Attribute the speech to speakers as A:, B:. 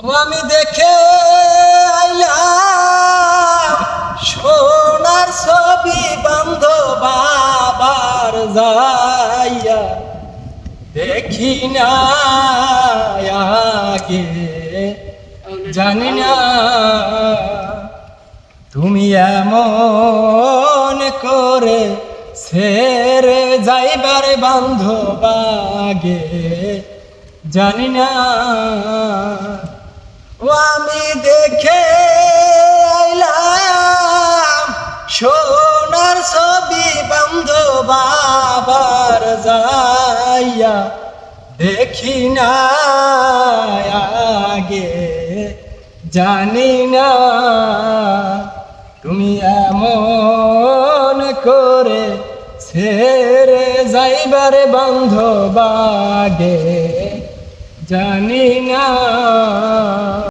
A: আমি দেখে আইলাম সোনার ছবি বান্ধব বাবার যাইয়া দেখি না আগে জানি না তুমি এমন করে ছেড়ে যাইবার বান্ধব আগে জানি না ও আমি দেখে আইলাম সোনার ছবি বান্ধব বাবার যাইয়া দেখি না আগে জানি না তুমি এমন করে ছেড়ে যাইবার বান্ধব আগে জানি না।